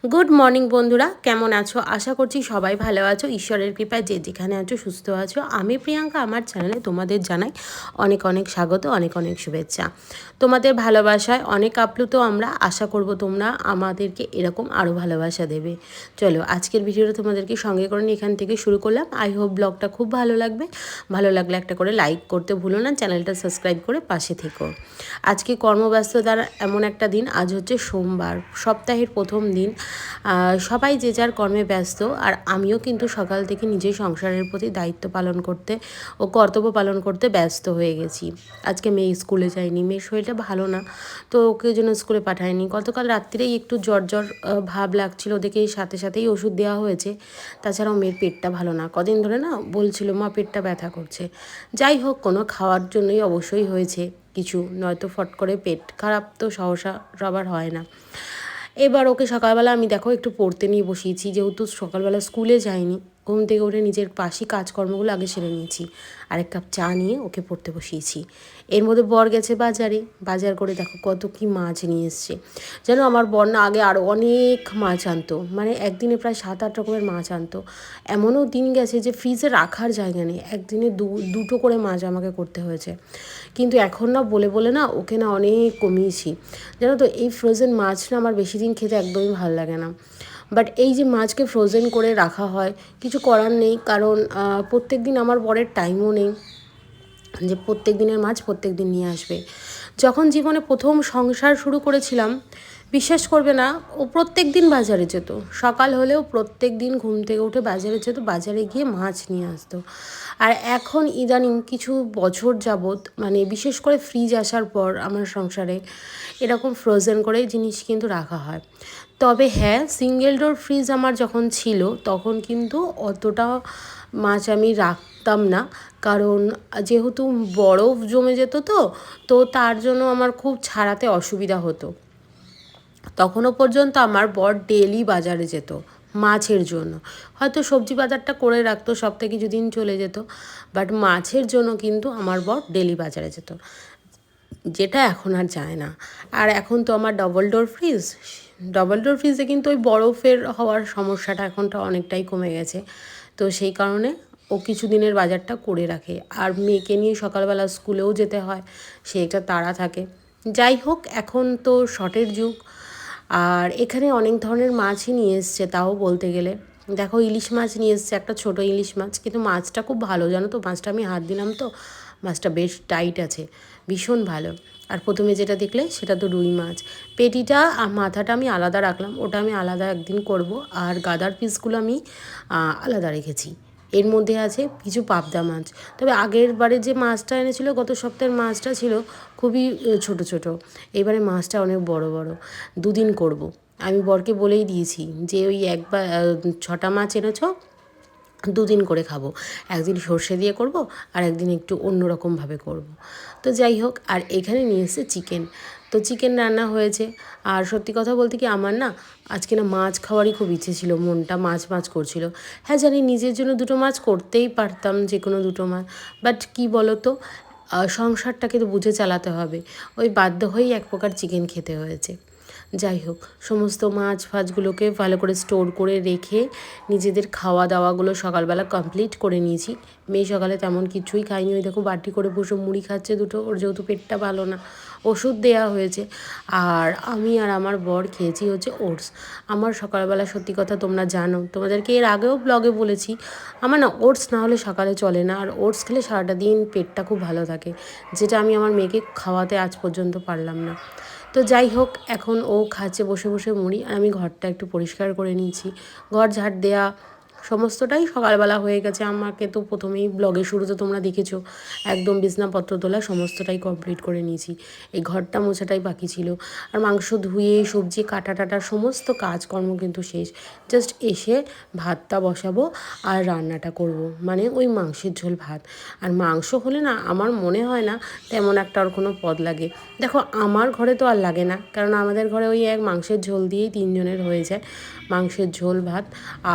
Good morning বন্ধুরা, কেমন আছো? আশা করছি সবাই ভালো আছো। ঈশ্বরের কৃপায় যে যেখানে আছো সুস্থ আছো। আমি প্রিয়াঙ্কা, আমার চ্যানেলে তোমাদের জানাই অনেক অনেক স্বাগত, অনেক অনেক শুভেচ্ছা। তোমাদের ভালোবাসায় অনেক আপ্লুত আমরা। আশা করব তোমরা আমাদেরকে এরকম আরও ভালোবাসা দেবে। চলো আজকের ভিডিওটা তোমাদেরকে সঙ্গে করে নিয়ে এখান থেকে শুরু করলাম। আই হোপ ব্লগটা খুব ভালো লাগবে। ভালো লাগলে একটা করে লাইক করতে ভুলো না, চ্যানেলটা সাবস্ক্রাইব করে পাশে থেকো। আজকে কর্মব্যস্ততার এমন একটা দিন, আজ হচ্ছে সোমবার, সপ্তাহের প্রথম দিন। সবাই যে যার কর্মে ব্যস্ত, আর আমিও কিন্তু সকাল থেকে নিজের সংসারের প্রতি দায়িত্ব পালন করতে ও কর্তব্য পালন করতে ব্যস্ত হয়ে গেছি। আজকে মেয়ে স্কুলে যায়নি, মেয়ের শরীরটা ভালো না, তো ওকে জন্য স্কুলে পাঠায়নি। গতকাল রাত্রিরেই একটু জ্বর জ্বর ভাব লাগছিল, ওদেরকে সাথে সাথেই ওষুধ দেওয়া হয়েছে। তাছাড়াও মেয়ের পেটটা ভালো না, কদিন ধরে না বলছিল মা পেটটা ব্যথা করছে। যাই হোক, কোনো খাওয়ার জন্যই অবশ্যই হয়েছে কিছু, নয়তো ফট করে পেট খারাপ তো সহসা সবার হয় না। এবার ওকে সকালবেলা আমি দেখো একটু পড়তে নিয়ে বসিয়েছি, যেহেতু সকালবেলা স্কুলে যাইনি। ঘুম থেকে উঠে নিজের পাশি কাজকর্মগুলো আগে সেরে নিয়েছি, আর এক কাপ চা নিয়ে ওকে পড়তে বসিয়েছি। এর মধ্যে বর গেছে বাজারে, বাজার করে দেখো কত কি মাছ নিয়ে এসছে। যেন আমার বর না আগে আরও অনেক মাছ আনতো, মানে একদিনে প্রায় 7-8 রকমের মাছ আনতো। এমনও দিন গেছে যে ফ্রিজে রাখার জায়গা নেই, একদিনে দুটো করে মাছ আমাকে করতে হয়েছে। কিন্তু এখন না বলে বলে না ওকে না অনেক কমিয়েছি। জানো তো, এই ফ্রোজেন মাছ না আমার বেশি দিন খেতে একদমই ভালো লাগে না। বাট এই যে মাছকে ফ্রোজেন করে রাখা হয়, কিছু করার নেই, কারণ প্রত্যেক দিন আমার বরের টাইমও নেই যে প্রত্যেক দিনের মাছ প্রত্যেক দিন নিয়ে আসবে। যখন জীবনে প্রথম সংসার শুরু করেছিলাম, বিশ্বাস করবে না, ও প্রত্যেক দিন বাজারে যেত। সকাল হলেও প্রত্যেক দিন ঘুম থেকে উঠে বাজারে যেত, বাজারে গিয়ে মাছ নিয়ে আসতো। আর এখন ইদানিং কিছু বছর যাবৎ, মানে বিশেষ করে ফ্রিজ আসার পর আমার সংসারে এরকম ফ্রোজেন করে জিনিস কিন্তু রাখা হয়। তবে হ্যাঁ, সিঙ্গেল ডোর ফ্রিজ আমার যখন ছিল তখন কিন্তু অতটা মাছ আমি রাখতাম না, কারণ যেহেতু বরফ জমে যেত, তো তার জন্য আমার খুব ছাড়াতে অসুবিধা হতো। তখনও পর্যন্ত আমার বর ডেলি বাজারে যেত মাছের জন্য। হয়তো সবজি বাজারটা করে রাখতো, সপ্তাহে কিছুদিন চলে যেত, বাট মাছের জন্য কিন্তু আমার বর ডেলি বাজারে যেত, যেটা এখন আর যায় না। আর এখন তো আমার ডবল ডোর ফ্রিজে কিন্তু ওই বরফের হওয়ার সমস্যাটা এখনটা অনেকটাই কমে গেছে। তো সেই কারণে ও কিছু দিনের বাজারটা করে রাখে। আর মেয়েকে নিয়ে সকালবেলা স্কুলেও যেতে হয়, সেইটা তাড়া থাকে। যাই হোক, এখন তো শর্টের যুগ, আর এখানে অনেক ধরনের মাছই নিয়ে এসছে। তাও বলতে গেলে দেখো, ইলিশ মাছ নিয়ে এসছে, একটা ছোটো ইলিশ মাছ, কিন্তু মাছটা খুব ভালো, জানো তো। মাছটা আমি হাত দিলাম তো, মাছটা বেশ টাইট আছে, ভীষণ ভালো। আর প্রথমে যেটা দেখলে সেটা তো রুই মাছ। পেটিটা আর মাথাটা আমি আলাদা রাখলাম, ওটা আমি আলাদা একদিন করব। আর গাদার পিসগুলো আমি আলাদা রেখেছি। এর মধ্যে আছে কিছু পাবদা মাছ। তবে আগের বারে যে মাছটা এনেছিল, গত সপ্তাহের মাছটা ছিল খুবই ছোট ছোট। এবারে মাছটা অনেক বড় বড়। দুদিন করব। আমি বরকে বলেই দিয়েছি যে ওই একবার 6টা মাছ এনেছো, দুদিন করে খাবো। একদিন সর্ষে দিয়ে করব, আর একদিন একটু অন্যরকমভাবে করব। তো যাই হোক, আর এখানে নিয়ে এসেছে চিকেন। তো চিকেন রান্না হয়েছে। আর সত্যি কথা বলতে কি, আমার না আজকে না মাছ খাওয়ারই খুব ইচ্ছে ছিল, মনটা মাছ মাছ করছিল। হ্যাঁ জানি, নিজের জন্য দুটো মাছ করতেই পারতাম, যে কোনো দুটো মাছ, বাট কী বলো তো, সংসারটাকে তো বুঝে চালাতে হবে। ওই বাধ্য হয়েই এক প্রকার চিকেন খেতে হয়েছে। যাই হোক, সমস্ত মাছ ফাছগুলোকে ভালো করে স্টোর করে রেখে নিজেদের খাওয়া দাওয়াগুলো সকালবেলা কমপ্লিট করে নিয়েছি। মেয়ে সকালে তেমন কিছুই খাইনি, ওই দেখো বাটি করে বসে মুড়ি খাচ্ছে দুটো, ওর যেহেতু পেটটা ভালো না, ওষুধ দেওয়া হয়েছে। আর আমি আর আমার বর খেয়েছি হচ্ছে ওটস। আমার সকালবেলা সত্যি কথা তোমরা জানো, তোমাদেরকে এর আগেও ব্লগে বলেছি, আমার না ওটস না হলে সকালে চলে না। আর ওটস খেলে সারাটা দিন পেটটা খুব ভালো থাকে, যেটা আমি আমার মেয়েকে খাওয়াতে আজ পর্যন্ত পারলাম না। তো যাই হোক, এখন ও খাচ্ছে বসে বসে মুড়ি, আর আমি ঘরটা একটু পরিষ্কার করে নিয়েছি। ঘর ঝাড় দেয়া সমস্তটাই সকালবেলা হয়ে গেছে। আমাকে তো প্রথমেই ব্লগের শুরুতে তোমরা দেখেছো, একদম বিছনাপত্র তোলা সমস্তটাই কমপ্লিট করে নিয়েছি। এই ঘরটা মোছাটাই বাকি ছিল। আর মাংস ধুয়ে সবজি কাটা টাটা সমস্ত কাজকর্ম কিন্তু শেষ। জাস্ট এসে ভাতটা বসাবো আর রান্নাটা করব, মানে ওই মাংসের ঝোল ভাত। আর মাংস হলে না আমার মনে হয় না তেমন একটা আর কোনো পদ লাগে। দেখো, আমার ঘরে তো আর লাগে না, কারণ আমাদের ঘরে ওই এক মাংসের ঝোল দিয়েই 3 জনের হয়ে যায়। মাংসের ঝোল ভাত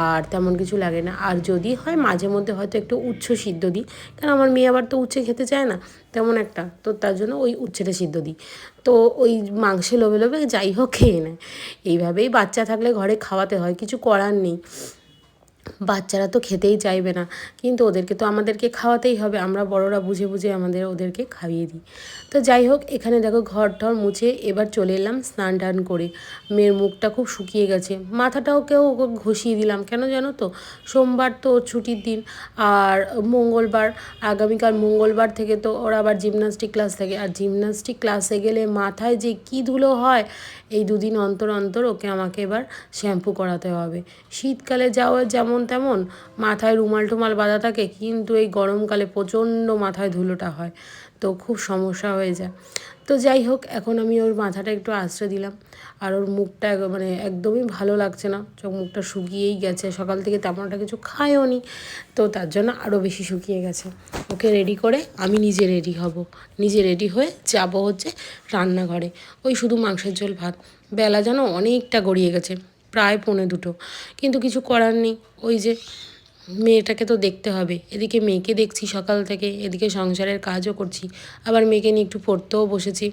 আর তেমন কিছু লাগে না। আর যদি হয় মাঝে মধ্যে হয়তো একটু উচ্ছে সিদ্ধ দিই, কারণ আমার মেয়ে আবার তো উচ্ছে খেতে চায় না তেমন একটা, তো তার জন্য ওই উচ্ছেটা সিদ্ধ দিই। তো ওই মাংসে লোভে লোভে যাই হোক খেয়ে নেয়। এইভাবেই বাচ্চা থাকলে ঘরে খাওয়াতে হয়, কিছু করার নেই। বাচ্চারা তো খেতেই চাইবে না, কিন্তু ওদেরকে তো আমাদেরকে খাওয়াতেই হবে, আমরা বড়রা বুঝে বুঝে ওদেরকে খাইয়ে দিই। তো যাই হোক, এখানে দেখো ঘর টর মুছে এবার চলে এলাম স্নান টান করে। মেয়ের মুখটা খুব শুকিয়ে গেছে, মাথাটাও ওকে ঘষিয়ে দিলাম। কেন জানো তো, সোমবার তো ওর ছুটির দিন, আর মঙ্গলবার, আগামীকাল মঙ্গলবার থেকে তো ওর আবার জিমনাস্টিক ক্লাস থাকে, আর জিমনাস্টিক ক্লাসে গেলে মাথায় যে কী ধুলো হয়, এই দুদিন অন্তর অন্তর ওকে আমাকে এবার শ্যাম্পু করাতে হবে। শীতকালে যাওয়া যেমন তেমন মাথায় রুমাল টুমাল বাঁধা থাকে, কিন্তু এই গরমকালে প্রচণ্ড মাথায় ধুলোটা হয়, তো খুব সমস্যা হয়ে যায়। তো যাই হোক, এখন আমি ওর মাথাটা একটু আঁচড়ে দিলাম। আর ওর মুখটা মানে একদমই ভালো লাগছে না, চোখ মুখটা শুকিয়েই গেছে, সকাল থেকে তেমন একটা কিছু খায়ও নি, তো তার জন্য আরও বেশি শুকিয়ে গেছে। ওকে রেডি করে আমি নিজে রেডি হব, নিজে রেডি হয়ে যাবো হচ্ছে রান্নাঘরে। ওই শুধু মাংসের ঝোল ভাত, বেলা যেন অনেকটা গড়িয়ে গেছে, প্রায় 1:45, কিন্তু কিছু করার নেই, ওই যে মেয়েটাকে তো দেখতে হবে। এদিকে মেয়েকে দেখছি সকাল থেকে, এদিকে সংসারের কাজও করছি, আবার মেয়েকে নিয়ে একটু পড়তেও বসেছি।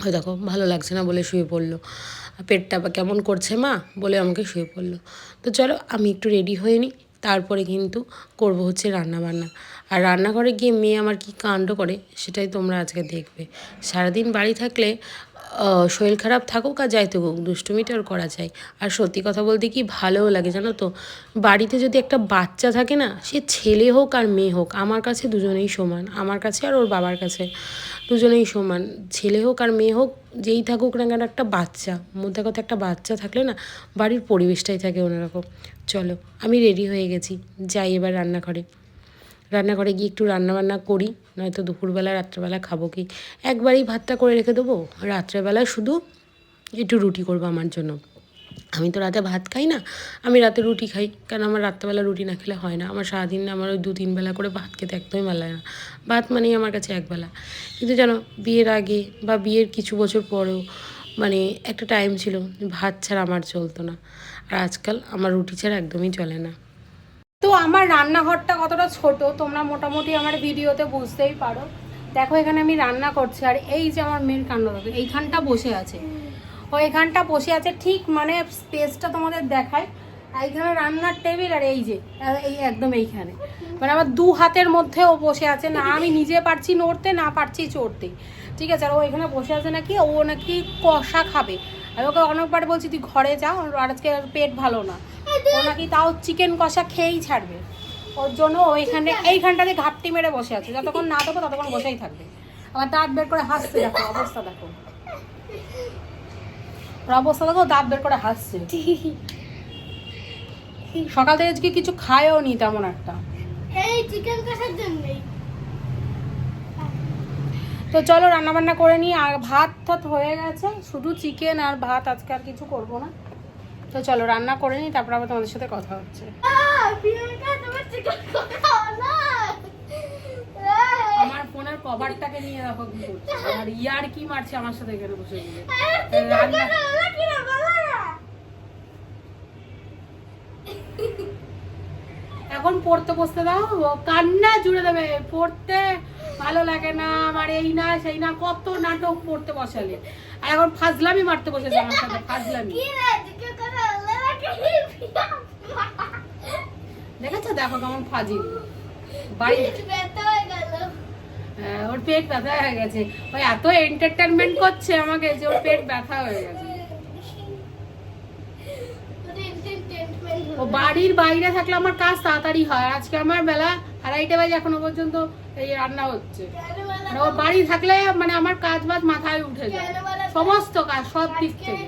ওই দেখো ভালো লাগছে না বলে শুয়ে পড়লো, পেটটা বা কেমন করছে মা বলে আমাকে শুয়ে পড়লো। তো চলো আমি একটু রেডি হয়ে নিই, তারপরে কিন্তু করবো হচ্ছে রান্নাবান্না। আর রান্নাঘরে গিয়ে মেয়ে আমার কি কাণ্ড করে সেটাই তোমরা আজকে দেখবে। সারাদিন বাড়ি থাকলে শরীর খারাপ থাকুক আর যাই থাকুক, দুষ্টুমিটা ওর করা যায়। আর সত্যি কথা বলতে কি ভালোও লাগে জানো তো, বাড়িতে যদি একটা বাচ্চা থাকে না, সে ছেলে হোক আর মেয়ে হোক, আমার কাছে দুজনেই সমান, আমার কাছে আর ওর বাবার কাছে দুজনেই সমান। ছেলে হোক আর মেয়ে হোক, যেই থাকুক না কেন, একটা বাচ্চা, মধ্যে কথা একটা বাচ্চা থাকলে না বাড়ির পরিবেশটাই থাকে অন্যরকম। চলো আমি রেডি হয়ে গেছি, যাই এবার রান্নাঘরে। রান্নাঘরে গিয়ে একটু রান্নাবান্না করি, নয়তো দুপুরবেলা রাত্রেবেলা খাবো কি, একবারই ভাতটা করে রেখে দেবো, রাত্রেবেলা শুধু একটু রুটি করবো আমার জন্য। আমি তো রাতে ভাত খাই না, আমি রাতে রুটি খাই, কারণ আমার রাত্রেবেলা রুটি না খেলে হয় না। আমার সারাদিন আমার ওই 2-3 বেলা করে ভাত খেতে একদমই ভালো লাগে না, ভাত মানেই আমার কাছে একবেলা। কিন্তু জানো, বিয়ের আগে বা বিয়ের কিছু বছর পরেও মানে একটা টাইম ছিল ভাত ছাড়া আমার চলতো না, আর আজকাল আমার রুটি ছাড়া একদমই চলে না। তো আমার রান্নাঘরটা কতটা ছোট তোমরা মোটামুটি আমার ভিডিওতে বুঝতেই পারো। দেখো এখানে আমি রান্না করছি, আর এই যে আমার মেয়ের কাণ্ড দেখো, এইখানটা বসে আছে, ও এখানটা বসে আছে, ঠিক মানে স্পেসটা তোমাদের দেখায়, এইখানে রান্নার টেবিল, আর এই যে এই একদম এইখানে, মানে আমার 2 হাতের মধ্যে ও বসে আছে, না আমি নিজে পারছি নড়তে, না পারছি চড়তে, ঠিক আছে। আর ও এখানে বসে আছে নাকি, ও নাকি কষা খাবে। আমি ওকে অনেকবার বলছি তুই ঘরে যা, আর আজকে পেট ভালো না, ও নাকি তাও চিকেন কষা খেয়েই ছাড়বে। ওর জন্য ও এইখানটাতে ঘাপটি মেরে বসে আছে, যতক্ষণ না দেবো ততক্ষণ বসেই থাকবে। আবার দাঁত বের করে হাসছে, দেখো অবস্থা, দেখো অবস্থা, দেখো দাঁত বের করে হাসছে। সকাল থেকে আজকে কিছু খায়ও নি তেমন একটা, চিকেন কষার জন্যই। তো চলো রান্নাবান্না করে নিই, আর ভাত টাত হয়ে গেছে, শুধু চিকেন আর ভাত, আজকে আর কিছু করবো না। তো চলো রান্না করে নিই, তারপর আবার তোমাদের সাথে কথা হচ্ছে। আমার ফোনের কভারটাকে নিয়ে রাখো কি করছে, আর ইয়ার কি মারছে আমার সাথে এখানে বসে গিয়ে। এখন পড়তে বসতে দাও, কান্না জুড়ে দেবে, পড়তে ভালো লাগে না আমার, এই না সেই না, কত নাটক পড়তে বসালে, আর এখন ফাজলামি মারতে বসেছে আমার সাথে, ফাজলামি। দেখেছো, দেখো কেমন ফাজিল, বাড়ি ওর পেট ব্যথা হয়ে গেছে, ওই এত এন্টারটেনমেন্ট করছে আমাকে যে ওর পেট ব্যথা হয়ে গেছে। ও বাড়ির বাইরে থাকলে আমার কাজ তাড়াতাড়ি হয়, আজকে আমার বেলা 2:30 বাজে এখনো পর্যন্ত এই রান্না হচ্ছে। ও বাড়ি থাকলে মানে আমার কাজ বাজ মাথায় উঠে যায়, সমস্ত কাজ সব দিক থেকে।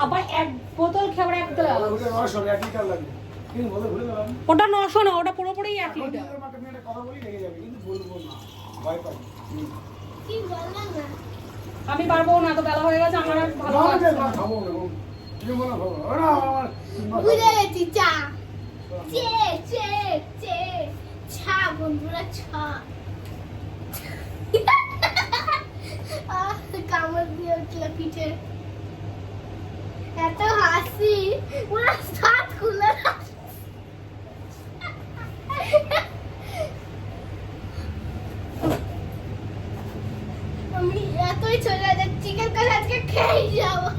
আবার 1 বোতল খাবার, 1 গ্লাস, ওটা 900 না, ওটা পুরোপুরি 1 লিটার। আমি পারবো না, তো বেলা হয়ে গেছে, আমার ভালো লাগছে না। বন্ধুরা কামড় দিয়ে উঠল পিঠে, এত হাসি পুরো সাত খুলে আমি এতই চলে যাচ্ছি কাল আজকে খেয়ে যাবো।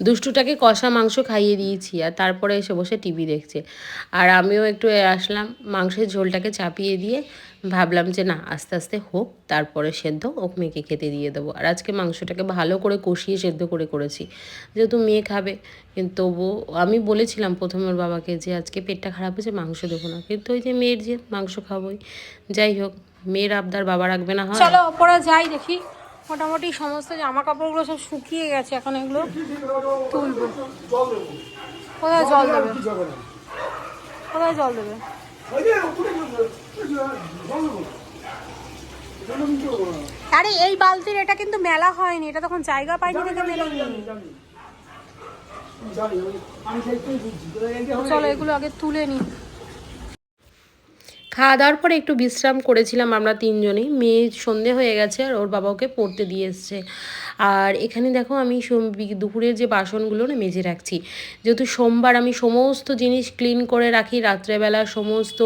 দুষ্টুটাকে কষা মাংস খাইয়ে দিয়েছি আর তারপরে এসে বসে টিভি দেখছে। আর আমিও একটু আসলাম, মাংসের ঝোলটাকে চাপিয়ে দিয়ে ভাবলাম যে না আস্তে আস্তে হোক, তারপরে সেদ্ধ ওক মেয়েকে খেতে দিয়ে দেবো। আর আজকে মাংসটাকে ভালো করে কষিয়ে সেদ্ধ করে করেছি, যেহেতু মেয়ে খাবে। কিন্তু তবু আমি বলেছিলাম প্রথমে ওর বাবাকে যে আজকে পেটটা খারাপ হয়েছে মাংস দেবো না, কিন্তু ওই যে মেয়ের যে মাংস খাবোই। যাই হোক, মেয়ের আবদার বাবা রাখবে না হয়। চলো ওপরে যাই, দেখি মোটামুটি সমস্ত জামা কাপড়গুলো সব শুকিয়ে গেছে, এখন এগুলো তুলবো। কোথায় জল দেবে, কোথায় জল দেবে? আরে এই বালতির এটা কিন্তু মেলা হয়নি, এটা তখন জায়গা পাইনি দেখে মেলেনি। চলো এগুলো আগে তুলে নি। খাওয়া দাওয়ার পরে একটু বিশ্রাম করেছিলাম আমরা তিনজনেই। মেয়ে সন্ধে হয়ে গেছে আর ওর বাবা ওকে পড়তে দিয়ে এসছে। আর এখানে দেখো আমি দুপুরের যে বাসনগুলো না মেজে রাখছি, যেহেতু সোমবার আমি সমস্ত জিনিস ক্লিন করে রাখি, রাত্রেবেলা সমস্ত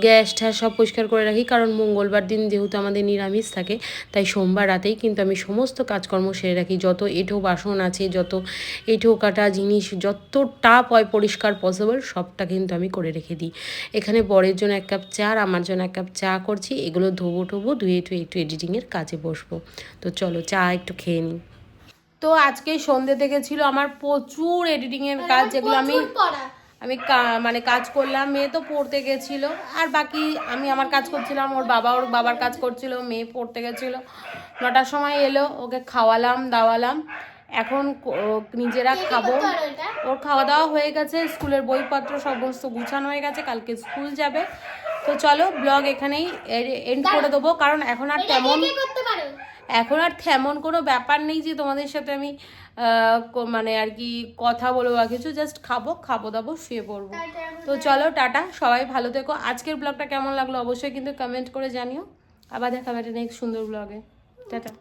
গ্যাস ট্যাস সব পরিষ্কার করে রাখি, কারণ মঙ্গলবার দিন যেহেতু আমাদের নিরামিষ থাকে, তাই সোমবার রাতেই কিন্তু আমি সমস্ত কাজকর্ম সেরে রাখি। যত এঁঠো বাসন আছে, যত এঁঠো কাটা জিনিস, যতটা পরিষ্কার পসিবল সবটা কিন্তু আমি করে রেখে দিই। এখানে বরের জন্য 1 কাপ চা আর আমার জন্য 1 কাপ চা করছি। এগুলো ধোবো ধুয়ে একটু এডিটিংয়ের কাজে বসবো। তো চলো চা একটু খেয়ে নিই। তো আজকে সন্ধ্যে থেকে ছিল আমার প্রচুর এডিটিংয়ের কাজ, যেগুলো আমি মানে কাজ করলাম। মেয়ে তো পড়তে গেছিল আর বাকি আমি আমার কাজ করছিলাম, ওর বাবার কাজ করছিল, মেয়ে পড়তে গেছিল। 9টার সময় এলো, ওকে খাওয়ালাম দাওয়ালাম, এখন নিজেরা খাবো। ওর খাওয়া দাওয়া হয়ে গেছে, স্কুলের বইপত্র সমস্ত গুছানো হয়ে গেছে, কালকে স্কুল যাবে। তো চলো ব্লগ এখানেই এন্ড করে দেবো, কারণ এখন আর তেমন কোনো ব্যাপার নেই যে তোমাদের সাথে আমি মানে আর কি কথা বলবো বা কিছু। জাস্ট খাবো দাবো শুয়ে পড়বো। তো চলো টাটা, সবাই ভালো থেকো। আজকের ব্লগটা কেমন লাগলো অবশ্যই কিন্তু কমেন্ট করে জানিও। আবার দেখা হবে নেক্সট সুন্দর ব্লগে। টাটা।